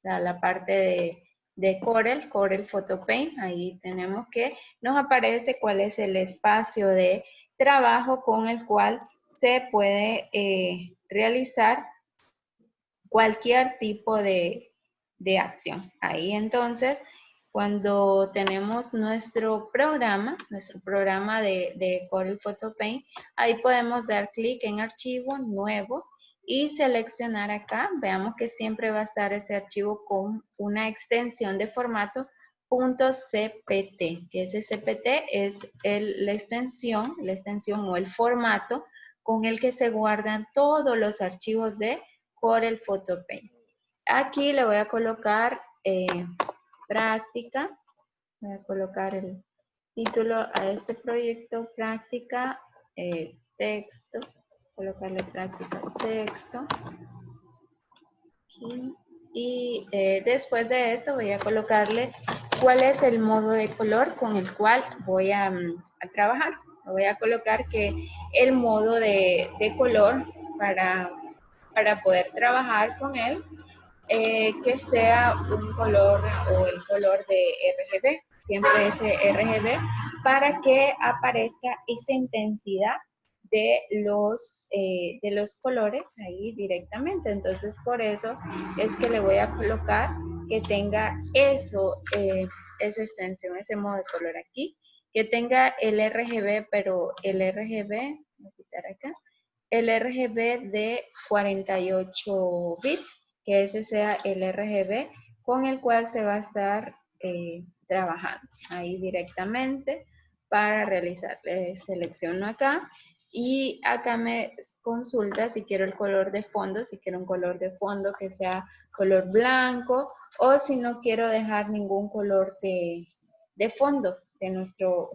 la parte de Corel Photo Paint. Ahí tenemos que nos aparece cuál es el espacio de trabajo con el cual se puede realizar cualquier tipo de acción. Ahí entonces, cuando tenemos nuestro programa de Corel Photo Paint, ahí podemos dar clic en archivo, nuevo, y seleccionar acá. Veamos que siempre va a estar ese archivo con una extensión de formato .cpt, que ese cpt es la extensión o el formato con el que se guardan todos los archivos de Corel Photo Paint. Aquí le voy a colocar práctica, voy a colocar el título a este proyecto, práctica, texto, colocarle práctica, texto. Y después de esto voy a colocarle cuál es el modo de color con el cual voy a trabajar. Voy a colocar que el modo de color para poder trabajar con él, que sea un color o el color de RGB, siempre ese RGB, para que aparezca esa intensidad de los colores ahí directamente. Entonces, por eso es que le voy a colocar que tenga eso, esa extensión, ese modo de color aquí, que tenga el RGB, pero el RGB, voy a quitar acá, el RGB de 48 bits, que ese sea el RGB con el cual se va a estar trabajando ahí directamente para realizar. Selecciono acá y acá me consulta si quiero el color de fondo, si quiero un color de fondo que sea color blanco, o si no quiero dejar ningún color de fondo de nuestro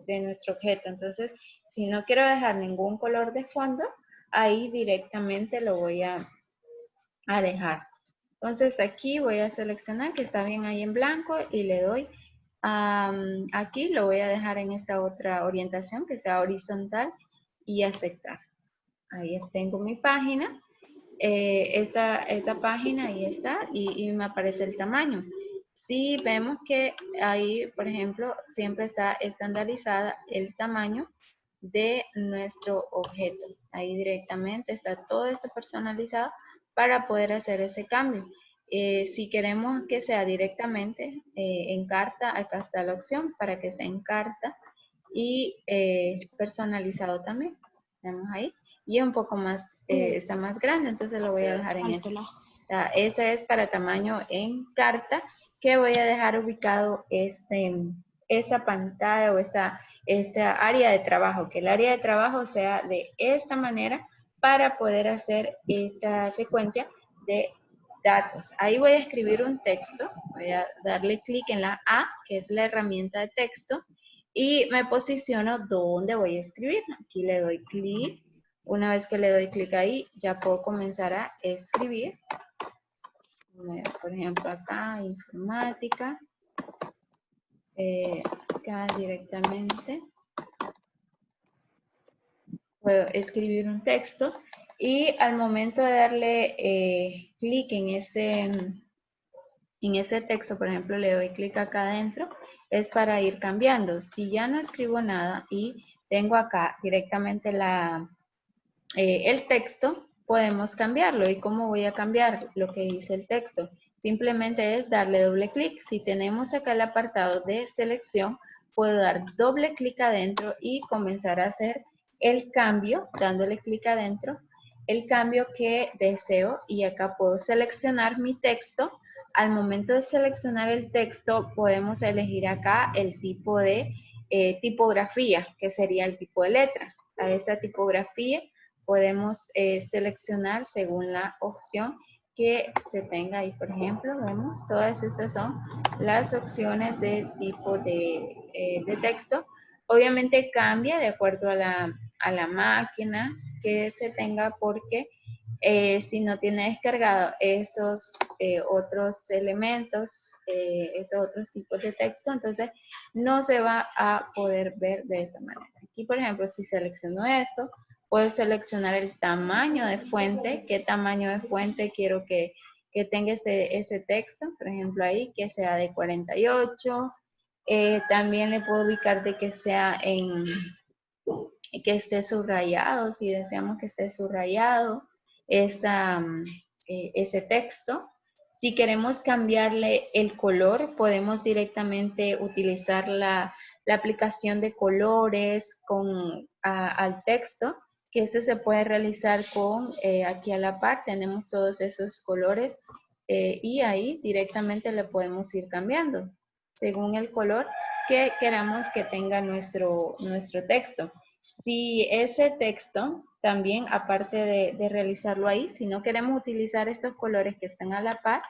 objeto. Entonces, si no quiero dejar ningún color de fondo, ahí directamente lo voy a dejar. Entonces aquí voy a seleccionar que está bien ahí en blanco y le doy aquí, lo voy a dejar en esta otra orientación que sea horizontal y aceptar. Ahí tengo mi página. Esta página ahí está y me aparece el tamaño. Si vemos que ahí, por ejemplo, siempre está estandarizada el tamaño de nuestro objeto. Ahí directamente está todo esto personalizado para poder hacer ese cambio. Si queremos que sea directamente en carta, acá está la opción para que sea en carta y personalizado también. Vemos ahí. Y un poco más, está más grande, entonces lo voy a dejar en este. Ese es para tamaño en carta, que voy a dejar ubicado esta pantalla o esta área de trabajo, que el área de trabajo sea de esta manera para poder hacer esta secuencia de datos. Ahí voy a escribir un texto, voy a darle clic en la A, que es la herramienta de texto, y me posiciono donde voy a escribir. Aquí le doy clic. Una vez que le doy clic ahí, ya puedo comenzar a escribir. Por ejemplo, acá, informática. Acá directamente puedo escribir un texto y al momento de darle clic en ese texto, por ejemplo, le doy clic acá adentro, es para ir cambiando. Si ya no escribo nada y tengo acá directamente el texto, podemos cambiarlo. ¿Y cómo voy a cambiar lo que dice el texto? Simplemente es darle doble clic. Si tenemos acá el apartado de selección, puedo dar doble clic adentro y comenzar a hacer el cambio, dándole clic adentro, el cambio que deseo, y acá puedo seleccionar mi texto. Al momento de seleccionar el texto, podemos elegir acá el tipo de tipografía, que sería el tipo de letra. A esa tipografía podemos seleccionar según la opción que se tenga ahí. Por ejemplo, vemos, todas estas son las opciones de tipo de texto. Obviamente cambia de acuerdo a la máquina que se tenga, porque si no tiene descargado estos otros elementos, estos otros tipos de texto, entonces no se va a poder ver de esta manera. Aquí, por ejemplo, si selecciono esto, puedo seleccionar el tamaño de fuente, qué tamaño de fuente quiero que que tenga ese texto, por ejemplo ahí, que sea de 48. También le puedo ubicar de que sea que esté subrayado, si deseamos que esté subrayado ese texto. Si queremos cambiarle el color, podemos directamente utilizar la aplicación de colores al texto, que ese se puede realizar con, aquí a la par, tenemos todos esos colores y ahí directamente le podemos ir cambiando según el color que queramos que tenga nuestro texto. Si ese texto también, aparte de realizarlo ahí, si no queremos utilizar estos colores que están a la par,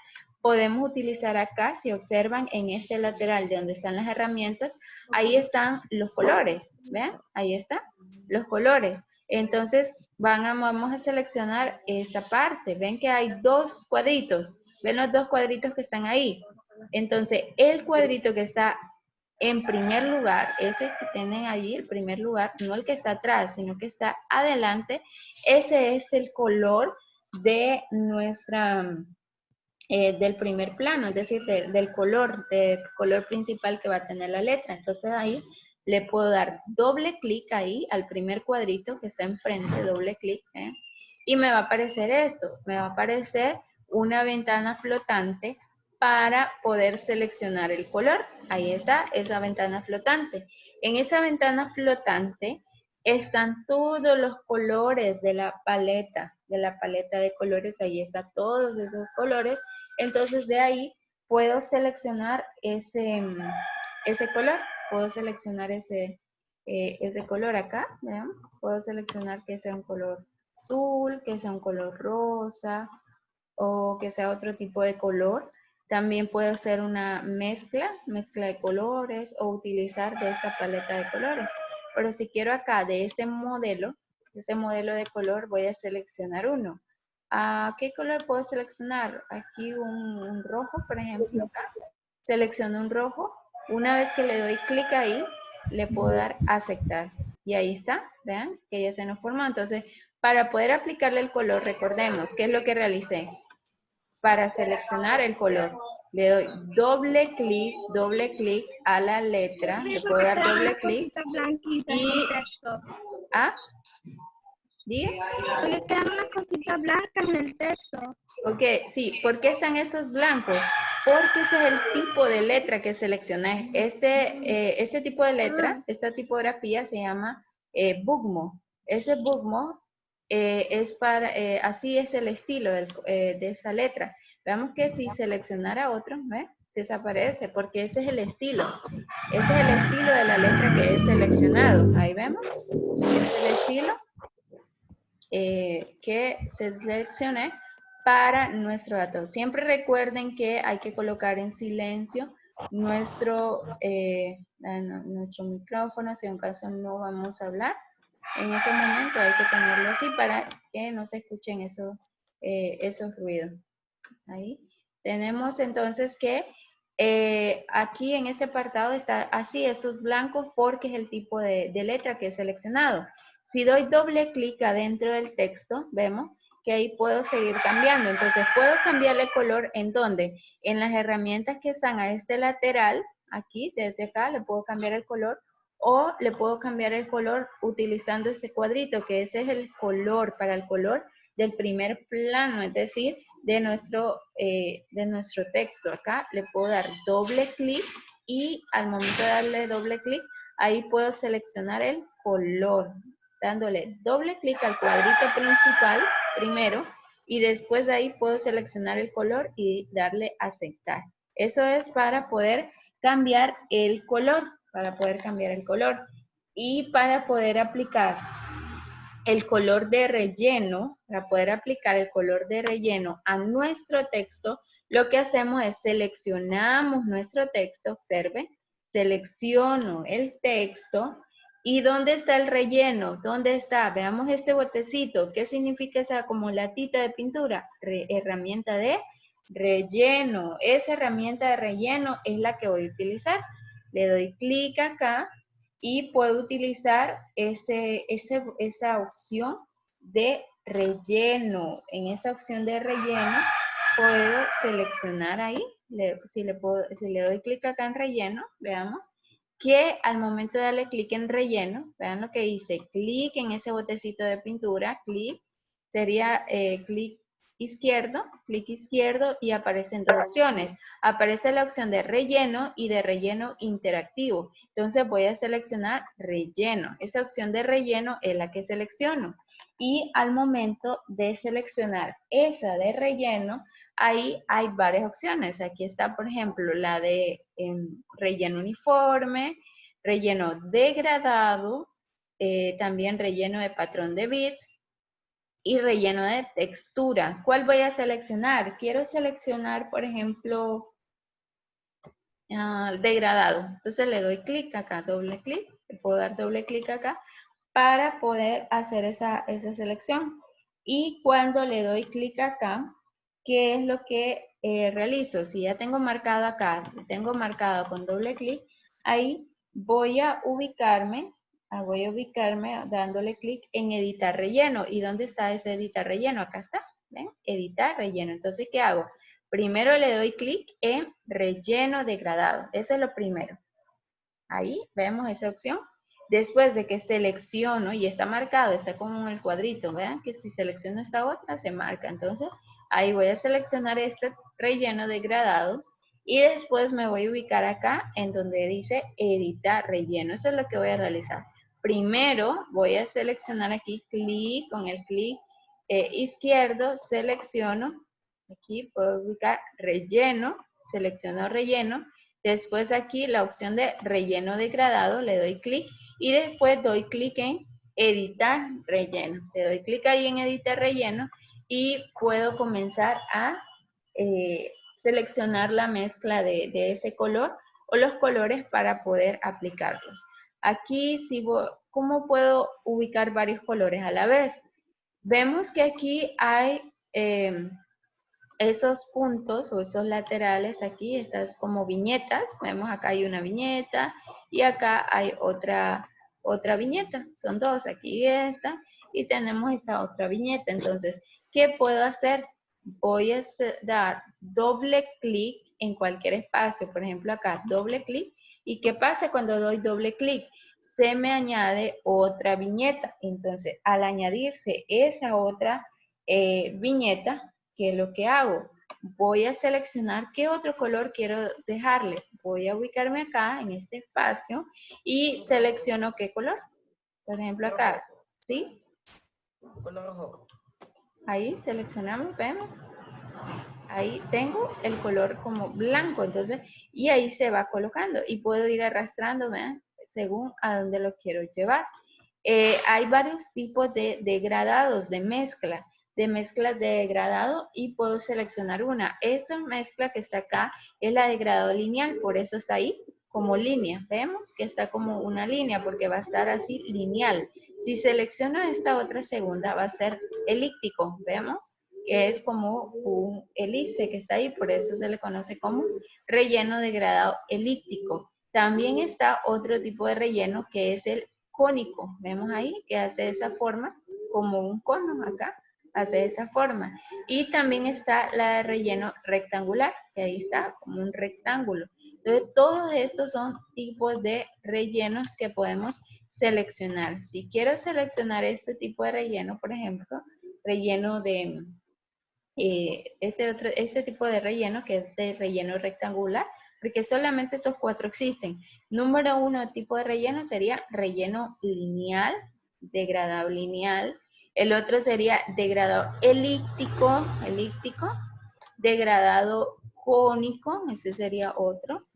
podemos utilizar acá, si observan en este lateral de donde están las herramientas, ahí están los colores, ¿vean? Ahí están los colores. Entonces, vamos a seleccionar esta parte. Ven que hay dos cuadritos. ¿Ven los dos cuadritos que están ahí? Entonces, el cuadrito que está en primer lugar, ese que tienen allí, el primer lugar, no el que está atrás, sino que está adelante, ese es el color de del primer plano, es decir, del color principal que va a tener la letra. Entonces ahí le puedo dar doble clic ahí al primer cuadrito que está enfrente, doble clic, y me va a aparecer esto, me va a aparecer una ventana flotante para poder seleccionar el color. Ahí está esa ventana flotante. En esa ventana flotante están todos los colores de la paleta de colores. Ahí están todos esos colores. Entonces de ahí puedo seleccionar ese color. Puedo seleccionar ese color acá, ¿vean? Puedo seleccionar que sea un color azul, que sea un color rosa o que sea otro tipo de color. También puedo hacer una mezcla de colores o utilizar de esta paleta de colores. Pero si quiero acá de ese modelo de color, voy a seleccionar uno. ¿Qué color puedo seleccionar? Aquí un rojo, por ejemplo, acá. Selecciono un rojo. Una vez que le doy clic ahí, le puedo dar aceptar. Y ahí está, vean, que ya se nos formó. Entonces, para poder aplicarle el color, recordemos, ¿qué es lo que realicé? Para seleccionar el color, le doy doble clic a la letra, le puedo dar doble clic y... ¿Ah? ¿Diga? Porque quedan unas cositas blancas en el texto. Ok, sí. ¿Por qué están estos blancos? Porque ese es el tipo de letra que seleccioné. Este tipo de letra, esta tipografía se llama Bugmo. Ese Bugmo es para, así es el estilo de esa letra. Veamos que si seleccionara otro, ¿ve? Desaparece, porque ese es el estilo. Ese es el estilo de la letra que he seleccionado. Ahí vemos. Ese es el estilo que seleccioné para nuestro dato. Siempre recuerden que hay que colocar en silencio nuestro micrófono, si en caso no vamos a hablar. En ese momento hay que tenerlo así para que no se escuchen esos ruidos. Ahí. Tenemos entonces que aquí en este apartado está así, esos blancos, porque es el tipo de letra que he seleccionado. Si doy doble clic adentro del texto, vemos que ahí puedo seguir cambiando. Entonces, puedo cambiarle el color en donde, en las herramientas que están a este lateral, aquí, desde acá, le puedo cambiar el color, o le puedo cambiar el color utilizando ese cuadrito, que ese es el color, para el color del primer plano, es decir, de nuestro texto. Acá le puedo dar doble clic y al momento de darle doble clic, ahí puedo seleccionar el color, dándole doble clic al cuadrito principal primero y después de ahí puedo seleccionar el color y darle aceptar. Eso es para poder cambiar el color, y para poder aplicar el color de relleno, para poder aplicar el color de relleno a nuestro texto, lo que hacemos es seleccionamos nuestro texto, observe, selecciono el texto y ¿dónde está el relleno? ¿Dónde está? Veamos este botecito. ¿Qué significa esa como latita de pintura? Herramienta de relleno. Esa herramienta de relleno es la que voy a utilizar. Le doy clic acá y puedo utilizar esa opción de relleno. En esa opción de relleno puedo seleccionar ahí, si le doy clic acá en relleno, veamos, que al momento de darle clic en relleno, vean lo que dice, clic en ese botecito de pintura, clic, sería clic izquierdo y aparecen dos opciones. Aparece la opción de relleno y de relleno interactivo. Entonces voy a seleccionar relleno. Esa opción de relleno es la que selecciono. Y al momento de seleccionar esa de relleno, ahí hay varias opciones. Aquí está, por ejemplo, la de relleno uniforme, relleno degradado, también relleno de patrón de bits y relleno de textura. ¿Cuál voy a seleccionar? Quiero seleccionar, por ejemplo, degradado. Entonces le doy clic acá, doble clic. Le puedo dar doble clic acá para poder hacer esa selección. Y cuando le doy clic acá, ¿qué es lo que realizo? Si ya tengo marcado acá, tengo marcado con doble clic, ahí voy a ubicarme dándole clic en editar relleno. ¿Y dónde está ese editar relleno? Acá está, ¿ven? Editar relleno. Entonces, ¿qué hago? Primero le doy clic en relleno degradado. Eso es lo primero. Ahí vemos esa opción. Después de que selecciono y está marcado, está como en el cuadrito, vean que si selecciono esta otra se marca. Entonces ahí voy a seleccionar este relleno degradado y después me voy a ubicar acá en donde dice editar relleno. Eso es lo que voy a realizar. Primero voy a seleccionar aquí clic, con el clic izquierdo selecciono, aquí puedo ubicar relleno, selecciono relleno. Después aquí la opción de relleno degradado, le doy clic y después doy clic en editar relleno. Le doy clic ahí en editar relleno y puedo comenzar a seleccionar la mezcla de ese color o los colores para poder aplicarlos. Aquí, ¿cómo puedo ubicar varios colores a la vez? Vemos que aquí hay esos puntos o esos laterales aquí, estas como viñetas, vemos acá hay una viñeta y acá hay otra viñeta, son dos, aquí esta y tenemos esta otra viñeta. Entonces, ¿qué puedo hacer? Voy a dar doble clic en cualquier espacio, por ejemplo acá, doble clic, y ¿qué pasa cuando doy doble clic? Se me añade otra viñeta. Entonces, al añadirse esa otra viñeta, ¿qué es lo que hago? Voy a seleccionar qué otro color quiero dejarle. Voy a ubicarme acá en este espacio y selecciono qué color. Por ejemplo acá, ¿sí? Color rojo. Ahí seleccionamos, vemos. Ahí tengo el color como blanco, entonces, y ahí se va colocando y puedo ir arrastrando, ¿vean? Según a dónde lo quiero llevar. Hay varios tipos de degradados, de mezclas de degradado y puedo seleccionar una. Esta mezcla que está acá es la degradado lineal, por eso está ahí como línea. Vemos que está como una línea porque va a estar así lineal. Si selecciono esta otra segunda va a ser elíptico, vemos que es como un elipse que está ahí, por eso se le conoce como relleno degradado elíptico. También está otro tipo de relleno que es el cónico. Vemos ahí que hace esa forma como un cono acá, hace esa forma. Y también está la de relleno rectangular, que ahí está como un rectángulo. Entonces, todos estos son tipos de rellenos que podemos seleccionar. Si quiero seleccionar este tipo de relleno, por ejemplo, relleno de este tipo de relleno, que es de relleno rectangular, porque solamente estos cuatro existen. Número uno, tipo de relleno sería relleno lineal, degradado lineal. El otro sería degradado elíptico, degradado cónico, ese sería otro.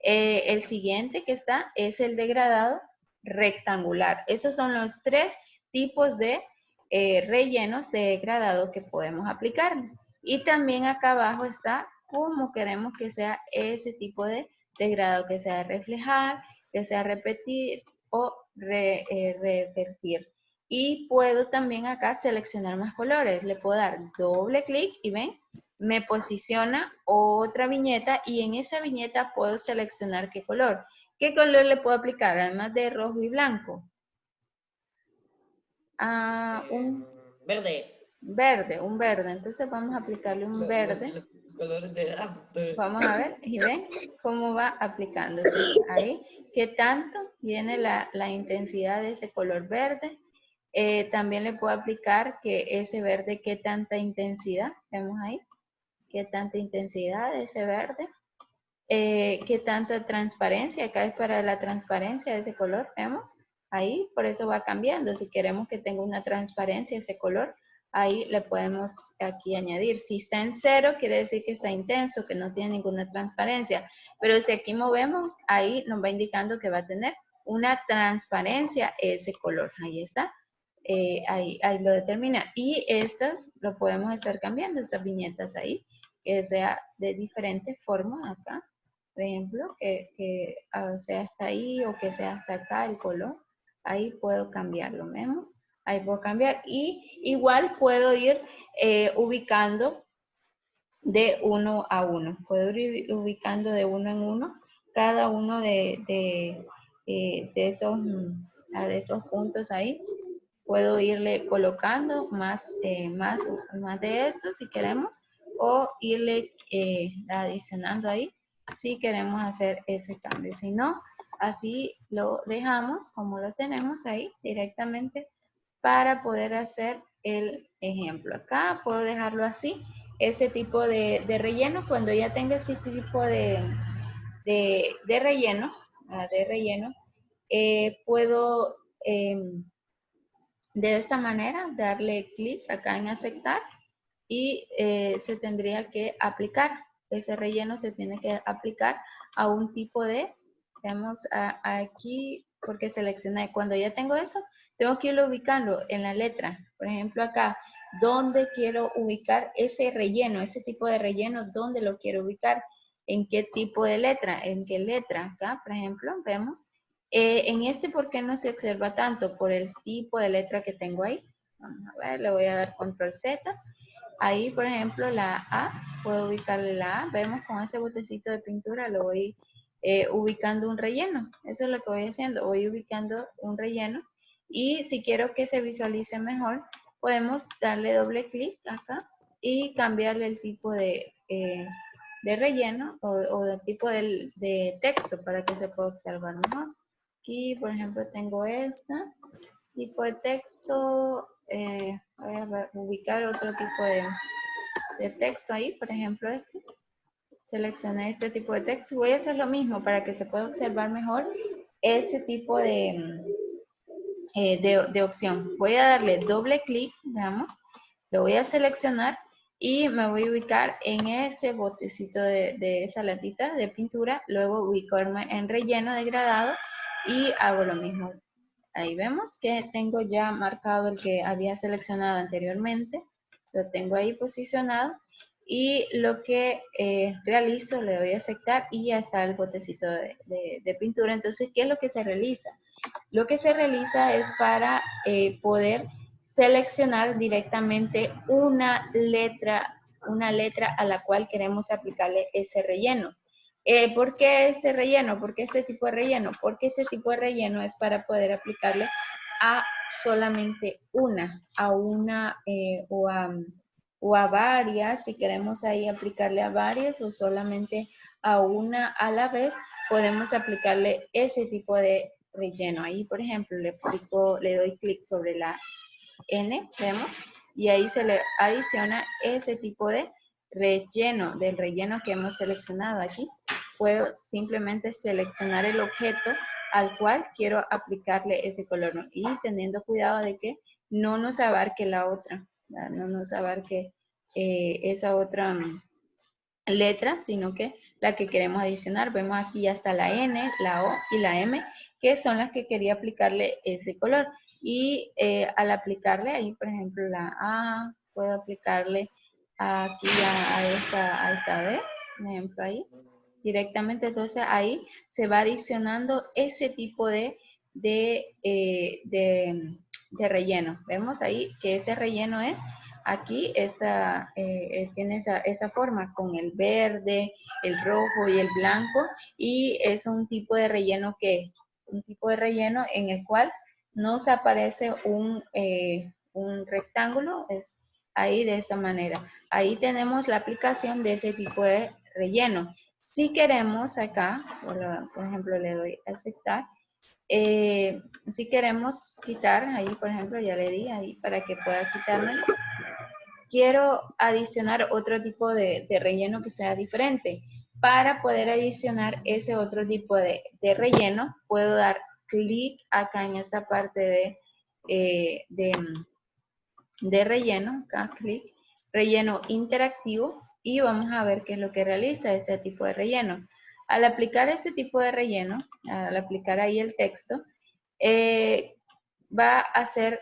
El siguiente que está es el degradado rectangular. Esos son los tres tipos de rellenos de degradado que podemos aplicar. Y también acá abajo está cómo queremos que sea ese tipo de degradado, que sea reflejar, que sea repetir o revertir. Y puedo también acá seleccionar más colores. Le puedo dar doble clic y ven, me posiciona otra viñeta y en esa viñeta puedo seleccionar qué color. ¿Qué color le puedo aplicar además de rojo y blanco? Verde. verde, un verde. Entonces vamos a aplicarle un verde. Los colores de Vamos a ver y ven cómo va aplicándose ahí. ¿Qué tanto viene la intensidad de ese color verde? También le puedo aplicar que ese verde, ¿qué tanta intensidad? Vemos ahí. ¿Qué tanta intensidad de ese verde? ¿Qué tanta transparencia? Acá es para la transparencia de ese color, ¿vemos? Ahí, por eso va cambiando. Si queremos que tenga una transparencia ese color, ahí le podemos aquí añadir. Si está en 0, quiere decir que está intenso, que no tiene ninguna transparencia. Pero si aquí movemos, ahí nos va indicando que va a tener una transparencia ese color. Ahí está. Ahí lo determina. Y estas lo podemos estar cambiando, estas viñetas ahí, que sea de diferente forma acá. Por ejemplo, que sea hasta ahí o que sea hasta acá el color. Ahí puedo cambiarlo, ¿vemos? Ahí puedo cambiar. Y igual puedo ir ubicando de uno a uno. Puedo ir ubicando de uno en uno cada uno de esos puntos ahí. Puedo irle colocando más de esto si queremos o irle adicionando ahí si queremos hacer ese cambio. Si no, así lo dejamos como lo tenemos ahí directamente para poder hacer el ejemplo. Acá puedo dejarlo así, ese tipo de relleno. Cuando ya tenga ese tipo de relleno, puedo de esta manera darle clic acá en aceptar y se tendría que aplicar. Ese relleno se tiene que aplicar a un tipo de, vemos aquí, porque seleccioné, cuando ya tengo eso, tengo que irlo ubicando en la letra. Por ejemplo, acá, ¿dónde quiero ubicar ese relleno, ese tipo de relleno? ¿Dónde lo quiero ubicar? ¿En qué tipo de letra? ¿En qué letra? Acá, por ejemplo, vemos. En este, ¿por qué no se observa tanto? Por el tipo de letra que tengo ahí. Vamos a ver, le voy a dar control Z. Ahí, por ejemplo, la A, puedo ubicarle la A. Vemos con ese botecito de pintura lo voy ubicando un relleno. Eso es lo que voy haciendo. Voy ubicando un relleno. Y si quiero que se visualice mejor, podemos darle doble clic acá y cambiarle el tipo de relleno o del tipo de texto para que se pueda observar mejor. Aquí, por ejemplo, tengo esta tipo de texto. Voy a ubicar otro tipo de texto ahí, por ejemplo este. Seleccioné este tipo de texto y voy a hacer lo mismo para que se pueda observar mejor ese tipo de opción. Voy a darle doble clic, veamos, lo voy a seleccionar y me voy a ubicar en ese botecito de esa latita de pintura, luego ubicarme en relleno degradado y hago lo mismo. Ahí vemos que tengo ya marcado el que había seleccionado anteriormente. Lo tengo ahí posicionado. Y lo que realizo, le doy a aceptar y ya está el botecito de pintura. Entonces, ¿qué es lo que se realiza? Lo que se realiza es para poder seleccionar directamente una letra a la cual queremos aplicarle ese relleno. ¿Por qué ese relleno? ¿Por qué este tipo de relleno? Porque este tipo de relleno es para poder aplicarle a solamente o a varias, si queremos ahí aplicarle a varias o solamente a una a la vez, podemos aplicarle ese tipo de relleno. Ahí, por ejemplo, le doy clic sobre la N, vemos, y ahí se le adiciona ese tipo de relleno, del relleno que hemos seleccionado aquí. Puedo simplemente seleccionar el objeto al cual quiero aplicarle ese color, ¿no? Y teniendo cuidado de que no nos abarque la otra, ¿verdad? No nos abarque esa otra letra, sino que la que queremos adicionar. Vemos aquí ya está la N, la O y la M, que son las que quería aplicarle ese color. Y al aplicarle ahí, por ejemplo, la A, puedo aplicarle aquí a esta D, por ejemplo, ahí, directamente. Entonces ahí se va adicionando ese tipo de relleno. Vemos ahí que este relleno es aquí tiene esa forma con el verde, el rojo y el blanco, y es un tipo de relleno en el cual nos aparece un rectángulo, es Ahí de esa manera. Ahí tenemos la aplicación de ese tipo de relleno. Si queremos acá, por ejemplo, le doy a aceptar. Si queremos quitar, ahí por ejemplo, ya le di ahí para que pueda quitarme. Quiero adicionar otro tipo de relleno que sea diferente. Para poder adicionar ese otro tipo de relleno, puedo dar clic acá en esta parte de relleno, acá clic, relleno interactivo, y vamos a ver qué es lo que realiza este tipo de relleno. Al aplicar este tipo de relleno, al aplicar ahí el texto, va a ser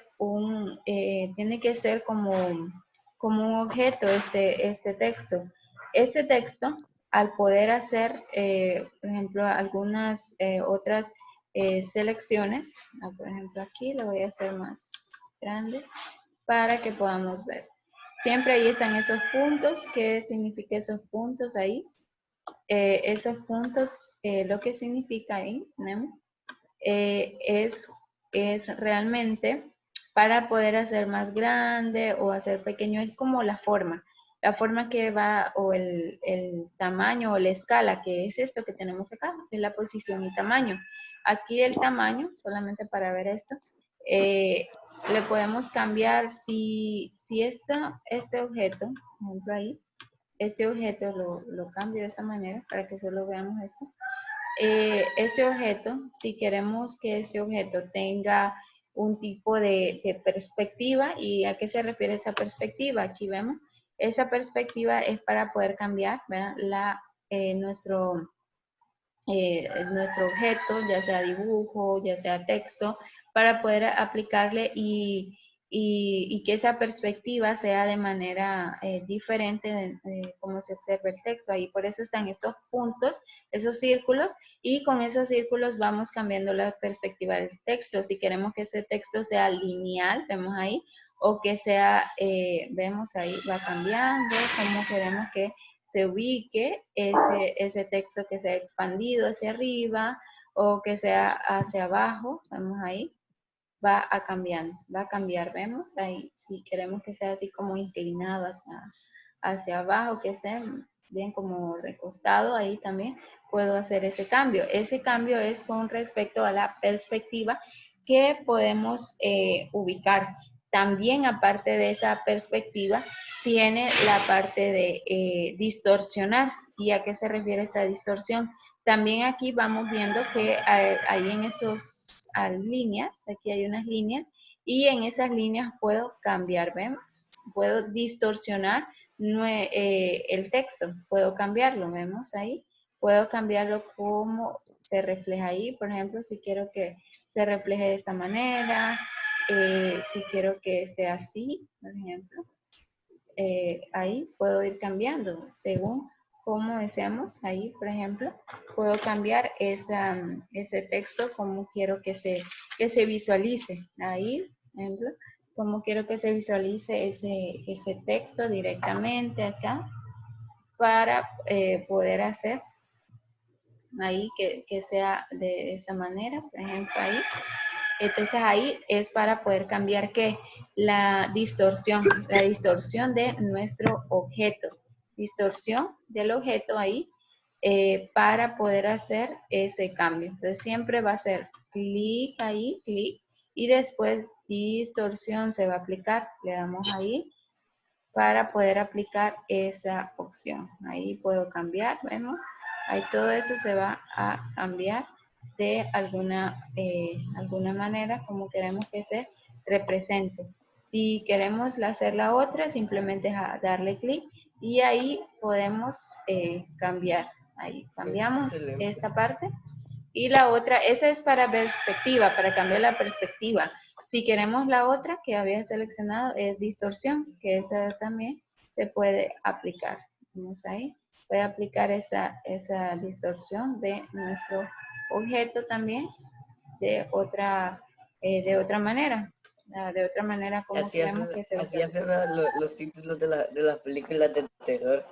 tiene que ser como un objeto este texto. Este texto, al poder hacer, por ejemplo, algunas otras selecciones, por ejemplo aquí lo voy a hacer más grande para que podamos ver. Siempre ahí están esos puntos. ¿Qué significa esos puntos ahí? Esos puntos, lo que significa ahí, Nemo, es realmente para poder hacer más grande o hacer pequeño, es como la forma que va, o el tamaño o la escala, que es esto que tenemos acá, es la posición y tamaño. Aquí el tamaño, solamente para ver esto, le podemos cambiar si este objeto, por ejemplo ahí, este objeto lo cambio de esa manera para que solo veamos esto. Este objeto, si queremos que este objeto tenga un tipo de perspectiva, ¿y a qué se refiere esa perspectiva? Aquí vemos, esa perspectiva es para poder cambiar, ¿verdad? Nuestro objeto, ya sea dibujo, ya sea texto, para poder aplicarle y que esa perspectiva sea de manera diferente de cómo se observa el texto. Ahí por eso están esos puntos, esos círculos, y con esos círculos vamos cambiando la perspectiva del texto. Si queremos que este texto sea lineal, vemos ahí, o que sea, vemos ahí, va cambiando, como queremos que se ubique ese texto, que sea expandido hacia arriba o que sea hacia abajo, vemos ahí, va a cambiar, vemos ahí, si queremos que sea así como inclinado hacia abajo, que esté bien como recostado, ahí también puedo hacer ese cambio. Ese cambio es con respecto a la perspectiva que podemos ubicar. También, aparte de esa perspectiva, tiene la parte de distorsionar. ¿Y a qué se refiere esa distorsión? También aquí vamos viendo que hay en esos líneas, aquí hay unas líneas, y en esas líneas puedo cambiar, ¿vemos? Puedo distorsionar el texto, puedo cambiarlo, ¿vemos ahí? Puedo cambiarlo como se refleja ahí, por ejemplo, si quiero que se refleje de esta manera, si quiero que esté así, por ejemplo, ahí puedo ir cambiando según cómo deseamos. Ahí, por ejemplo, puedo cambiar ese texto como quiero que se visualice. Ahí, por ejemplo, como quiero que se visualice ese texto directamente acá para poder hacer ahí que sea de esa manera, por ejemplo, ahí. Entonces ahí es para poder cambiar ¿qué? La distorsión de nuestro objeto. Distorsión del objeto ahí para poder hacer ese cambio. Entonces siempre va a ser clic ahí, clic, y después distorsión se va a aplicar. Le damos ahí para poder aplicar esa opción. Ahí puedo cambiar, vemos. Ahí todo eso se va a cambiar de alguna manera como queremos que se represente. Si queremos hacer la otra, simplemente darle clic y ahí podemos cambiar. Ahí cambiamos Excelente. esta parte. Y la otra, esa es para perspectiva, para cambiar la perspectiva. Si queremos la otra que había seleccionado es distorsión, que esa también se puede aplicar. Vamos ahí. Puede aplicar esa distorsión de nuestro objeto también de otra manera. De otra manera como queremos que se Así visualice. hacen los títulos de las películas de terror.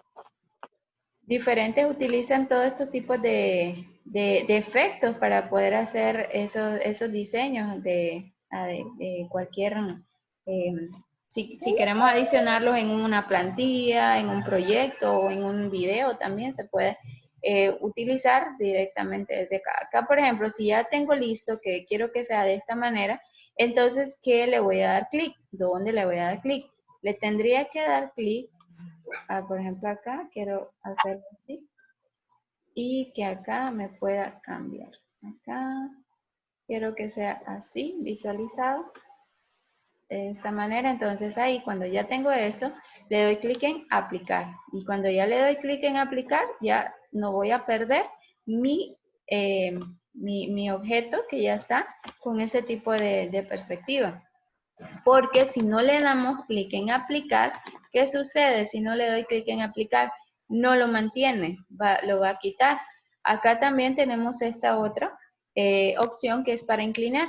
Diferentes utilizan todos estos tipos de efectos para poder hacer esos diseños de cualquier Si queremos adicionarlos en una plantilla, en un proyecto o en un video también se puede utilizar directamente desde acá. Acá, por ejemplo, si ya tengo listo que quiero que sea de esta manera, entonces, ¿qué le voy a dar clic? ¿Dónde le voy a dar clic? Le tendría que dar clic, por ejemplo, acá quiero hacerlo así y que acá me pueda cambiar. Acá quiero que sea así, visualizado de esta manera. Entonces ahí cuando ya tengo esto, le doy clic en aplicar. Y cuando ya le doy clic en aplicar, ya no voy a perder mi, mi objeto que ya está con ese tipo de perspectiva. Porque si no le damos clic en aplicar, ¿qué sucede? Si no le doy clic en aplicar, no lo mantiene, lo va a quitar. Acá también tenemos esta otra opción que es para inclinar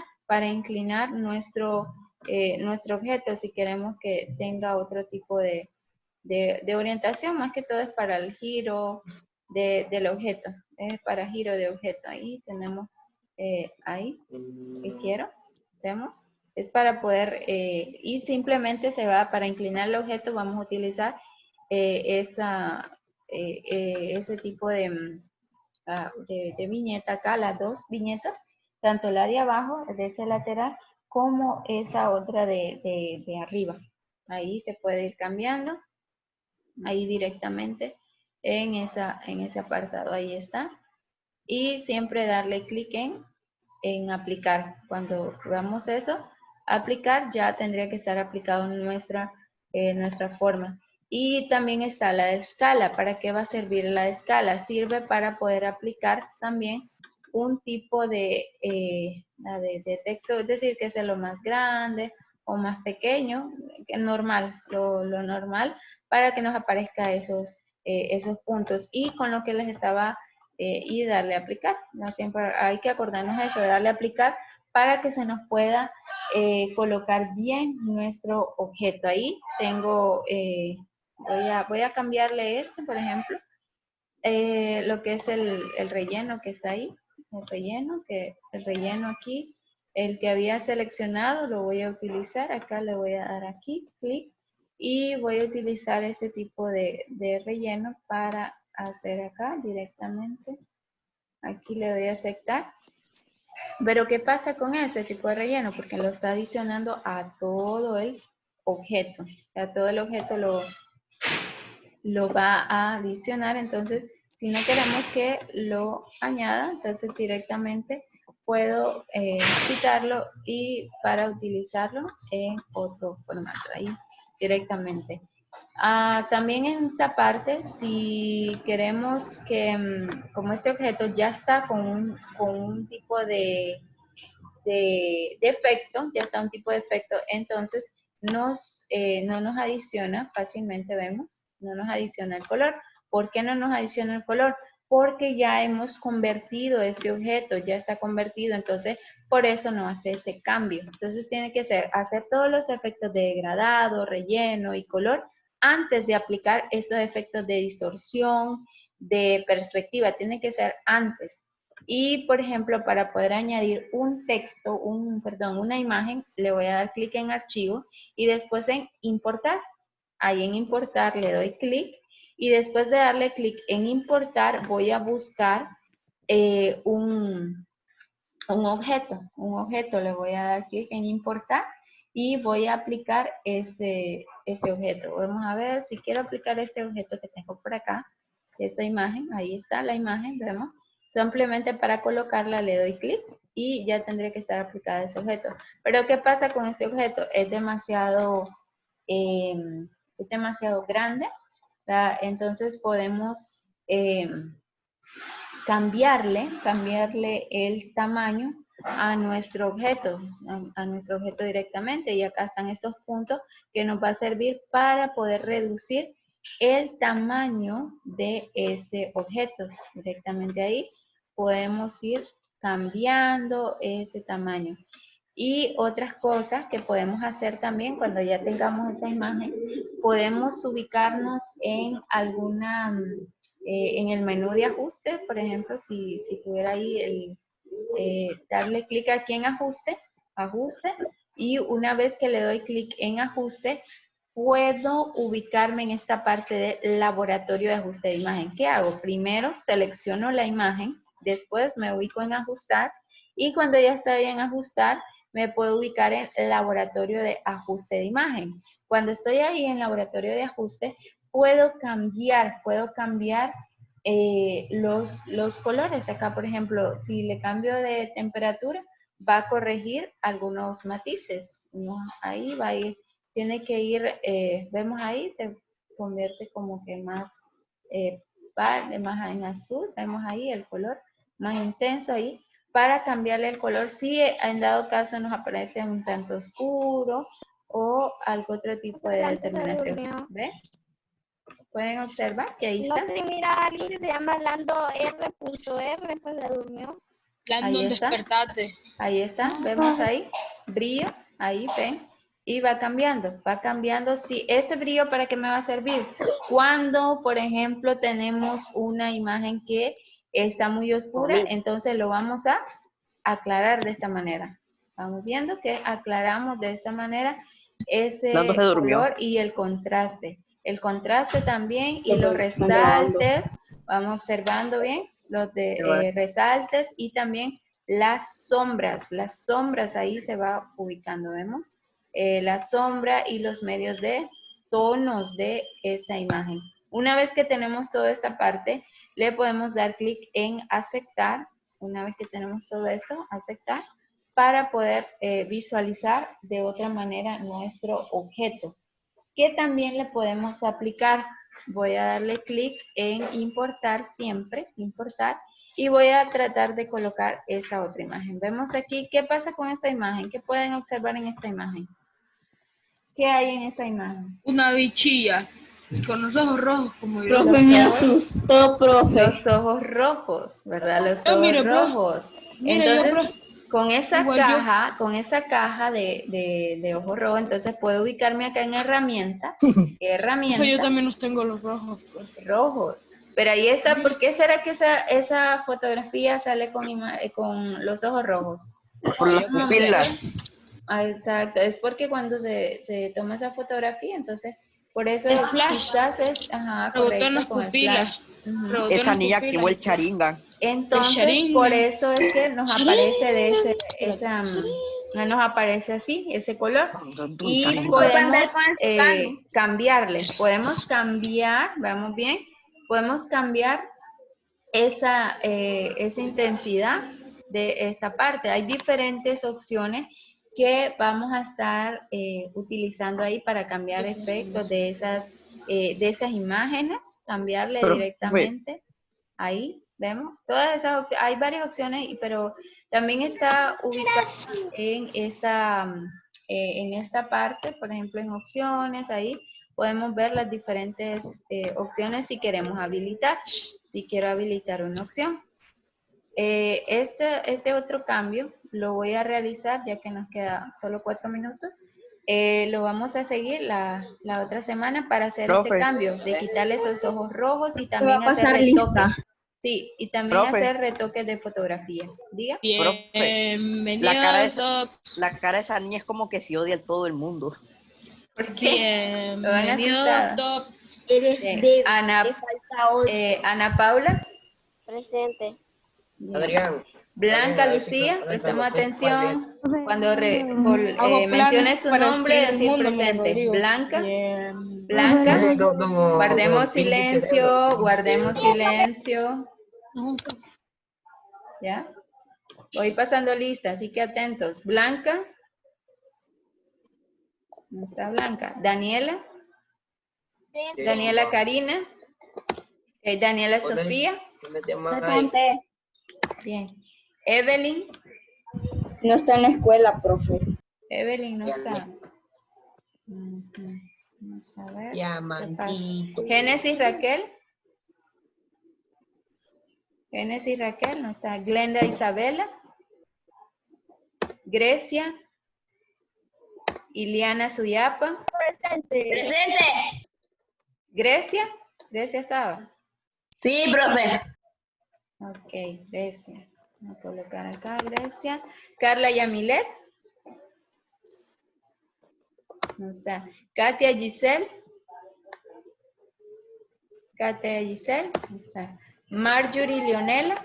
nuestro, nuestro objeto si queremos que tenga otro tipo de orientación, más que todo es para el giro del objeto, es para giro de objeto. Ahí tenemos, ahí, que quiero, vemos, es para poder, y simplemente se va, para inclinar el objeto vamos a utilizar ese tipo de viñeta acá, las dos viñetas, tanto la de abajo, de ese lateral, como esa otra de arriba. Ahí se puede ir cambiando, ahí directamente en ese apartado, ahí está. Y siempre darle clic en aplicar. Cuando veamos eso, aplicar ya tendría que estar aplicado en nuestra forma. Y también está la de escala. ¿Para qué va a servir la de escala? Sirve para poder aplicar también un tipo de texto, es decir, que sea lo más grande o más pequeño, normal, lo normal, para que nos aparezca esos puntos. Y con lo que les estaba y darle a aplicar. No siempre hay que acordarnos de eso, de darle a aplicar para que se nos pueda colocar bien nuestro objeto. Ahí tengo, voy a cambiarle este, por ejemplo, lo que es el relleno que está ahí, el relleno aquí, el que había seleccionado lo voy a utilizar, acá le voy a dar aquí, clic, y voy a utilizar ese tipo de relleno para hacer acá directamente. Aquí le doy a aceptar. Pero ¿qué pasa con ese tipo de relleno? Porque lo está adicionando a todo el objeto. A todo el objeto lo va a adicionar. Entonces, si no queremos que lo añada, entonces directamente puedo quitarlo y para utilizarlo en otro formato. Ahí directamente. También en esta parte, si queremos que, como este objeto ya está con un tipo de efecto, ya está un tipo de efecto, entonces no nos adiciona, fácilmente vemos, no nos adiciona el color. ¿Por qué no nos adiciona el color? Porque ya hemos convertido este objeto, ya está convertido, entonces por eso no hace ese cambio. Entonces tiene que hacer todos los efectos de degradado, relleno y color antes de aplicar estos efectos de distorsión, de perspectiva, tiene que ser antes. Y, por ejemplo, para poder añadir un texto, una imagen, le voy a dar clic en archivo y después en importar. Ahí en importar le doy clic y después de darle clic en importar voy a buscar un objeto. Le voy a dar clic en importar y voy a aplicar ese objeto. Vamos a ver si quiero aplicar este objeto que tengo por acá, esta imagen, ahí está la imagen, vemos. Simplemente para colocarla le doy clic y ya tendría que estar aplicada ese objeto. Pero ¿qué pasa con este objeto? Es demasiado grande, ¿verdad? Entonces podemos cambiarle el tamaño a nuestro objeto directamente. Y acá están estos puntos que nos va a servir para poder reducir el tamaño de ese objeto. Directamente ahí podemos ir cambiando ese tamaño. Y otras cosas que podemos hacer también cuando ya tengamos esa imagen, podemos ubicarnos en alguna, en el menú de ajuste, por ejemplo, si tuviera ahí darle clic aquí en ajuste, Y una vez que le doy clic en ajuste, puedo ubicarme en esta parte de laboratorio de ajuste de imagen. ¿Qué hago? Primero selecciono la imagen, después me ubico en ajustar y cuando ya estoy en ajustar, me puedo ubicar en laboratorio de ajuste de imagen. Cuando estoy ahí en laboratorio de ajuste, puedo cambiar los colores. Acá, por ejemplo, si le cambio de temperatura, va a corregir algunos matices, ¿no? Ahí va a ir, tiene que ir, vemos ahí, se convierte como que más, más en azul, vemos ahí el color más intenso ahí. Para cambiarle el color, si en dado caso nos aparece un tanto oscuro o algún otro tipo de determinación. ¿Ve? Pueden observar que ahí No está. sé, mira, alguien que se llama Lando R.R. pues se durmió. Ahí está. Despertate. Ahí está, vemos ahí, brillo, ahí ven, y va cambiando. Sí, este brillo, ¿para qué me va a servir? Cuando, por ejemplo, tenemos una imagen que está muy oscura, entonces lo vamos a aclarar de esta manera. Vamos viendo que aclaramos de esta manera ese color y el contraste. El contraste también y los resaltes, vamos observando bien, los de resaltes y también las sombras ahí se va ubicando, ¿vemos? La sombra y los medios de tonos de esta imagen. Una vez que tenemos toda esta parte, le podemos dar clic en aceptar. Una vez que tenemos todo esto, aceptar, para poder visualizar de otra manera nuestro objeto. Que también le podemos aplicar. Voy a darle clic en importar siempre, importar, y voy a tratar de colocar esta otra imagen. Vemos aquí, ¿qué pasa con esta imagen? ¿Qué pueden observar en esta imagen? ¿Qué hay en esa imagen? Una bichilla con los ojos rojos como yo. Profe, me asustó, profe. Los ojos rojos, ¿verdad? Los No, ojos mire, profe. rojos. Mire, yo, Entonces, profe. con esa Igual yo. caja de ojo rojo, entonces puedo ubicarme acá en herramienta. Profe, yo Herramienta, también los tengo los rojos. Profe. rojos. Pero ahí está, ¿por qué será que esa fotografía sale con los ojos rojos? Por las No sé. pupilas. Ah, exacto, es porque cuando se toma esa fotografía, entonces, por eso El flash. quizás es, ajá, Rebotó en correcto, las con el pupilas. flash. Ujú. Rebotó en Esa las niña pupilas. activó el charinga. Entonces, Sharingan. por eso es que nos Sharingan. aparece de Espérate. nos aparece así, ese color. Y Charinga. podemos cambiarle, podemos cambiar, vamos bien, podemos cambiar esa intensidad de esta parte. Hay diferentes opciones que vamos a estar utilizando ahí para cambiar efectos de esas imágenes, cambiarle Pero, directamente. Ahí vemos todas esas opciones. Hay varias opciones, pero también está ubicada en esta parte, por ejemplo, en opciones, ahí podemos ver las diferentes opciones si queremos habilitar. Si quiero habilitar una opción. Este otro cambio lo voy a realizar ya que nos queda solo 4 minutos. Lo vamos a seguir la otra semana para hacer este Profe. cambio de quitarle esos ojos rojos y Me va también a pasar hacer retoques. lista. Sí, y también Profe. hacer retoques de fotografía. Diga. Bienvenido La cara de al esa- top. La cara de esa niña es como que si odia a todo el mundo. ¿Por qué? Lo van Bienvenido asustada. tops. Eres Bien. débil, Ana, te falta otro. Ana Paula. Presente. Bien. Adrián. Blanca Adrián, Lucía, Adrián, prestemos no sé cuál atención. Cuando Hago mencione planes su para nombre, destruir el decir mundo, mire, presente. Rodrigo. Blanca, Bien. Blanca, Como guardemos Pinky Cerebro, silencio, Pinky guardemos Cerebro. silencio. ¿Ya? Voy pasando lista, así que atentos. Blanca. No está Blanca. Daniela. Daniela Karina. Daniela Sofía. Presente. Bien. Evelyn. No está en la escuela, profe. Evelyn no está. Vamos a ver. Diamantito. Génesis Raquel. Génesis Raquel no está. Glenda Isabela. Grecia. Iliana Suyapa. Presente. Grecia. Grecia Saba. Sí, profe. Ok, Grecia. Voy a colocar acá Grecia. Carla Yamilet. No está. Katia Giselle. Katia Giselle. No está. Marjorie Leonela.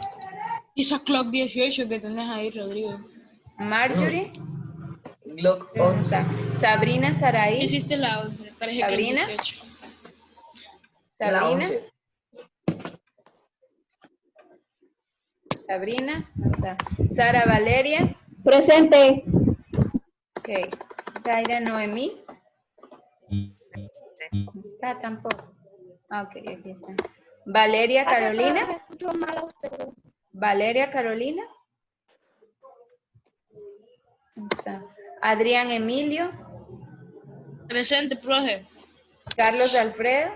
Esa Clock 18 que tenés ahí, Rodrigo. Marjorie. Glock No 11. está. Sabrina Saraí. Hiciste la 11, parece Sabrina. que el 18. La Sabrina. 11. Sabrina. No está. Sara Valeria. Presente. Ok. Zaira Noemí. No está tampoco. Ah, ok, aquí está. Valeria Carolina. Escucho mal a usted. Valeria Carolina. No está. Adrián Emilio. Presente, profe. Carlos Alfredo.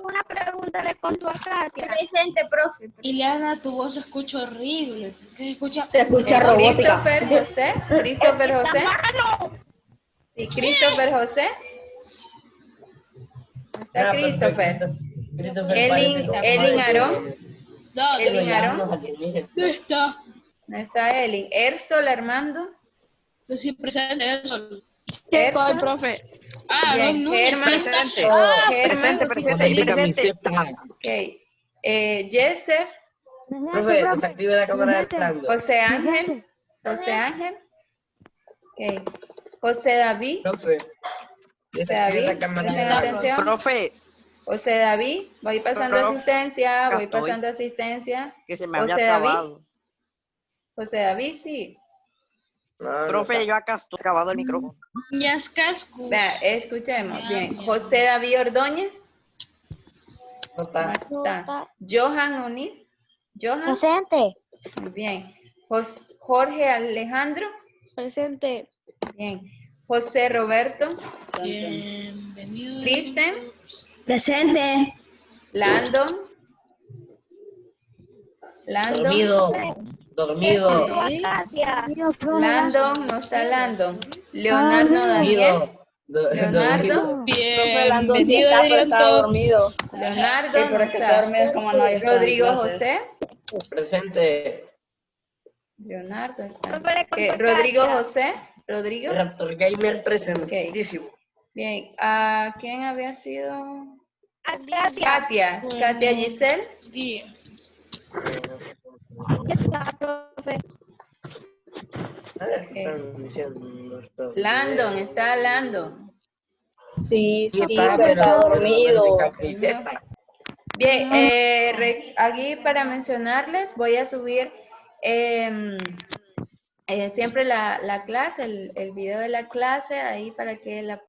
Una pregunta le contó a Katia. Presente, profe. Ileana, tu voz se escucha horrible. ¿Por qué se escucha? Se escucha robótica. Christopher José. Christopher José. Sí, Christopher José. ¿Dónde está Ah, perfecto. Christopher? Christopher Elin- parece como Elin de- Aarón. No, Elin ya Aarón. nos alienígenas. ¿dónde está? No está Elin. Ersol Armando. Yo sí presente eso. Ersol. profe. Ah, Bien, Aaron Núñez. Germán. Presente. Germán. Presente. Ok. Jesser. Profe, desactive la cámara de Lando. José Ángel. José Ángel. Ok. José David. Profe, desactive David, la cámara de presten Lando. atención. Profe, José David, voy pasando Profe, asistencia, acá voy estoy. pasando asistencia. que se me había José David. acabado. José David, sí. No, no Profe, está. yo acá estoy acabado el micrófono. Niñas Cascus. Vea, escuchemos. Bien. José David Ordóñez. No No está. está. Johan Unir. Johan. Presente. Muy bien. Jorge Alejandro. Presente. Bien. José Roberto. Bienvenido. Kristen. Presente. Landon. Landon. Dormido. Dormido. Katia. Landon, no está Landon. Leonardo Daniel. Dormido. Leonardo. Profe, Landon sí Bienvenido, está, pero Adrián está Tops. dormido. Leonardo, Sí, no pero es que está está. dormido es como no está en Rodrigo clases. José. Presente. Leonardo está. Profe, le contó Ok, Rodrigo Katia. José. Rodrigo. Raptor Gamer presentísimo. Bien. ¿A quién había sido? A Katia. Katia. Katia Giselle. Día. Ya está, profe. A ver qué están diciendo. estos Landon, videos. está Landon. Sí, Sí, sí, está, pero está dormido. de camiseta. Bien, aquí para mencionarles voy a subir siempre la clase, el video de la clase ahí para que la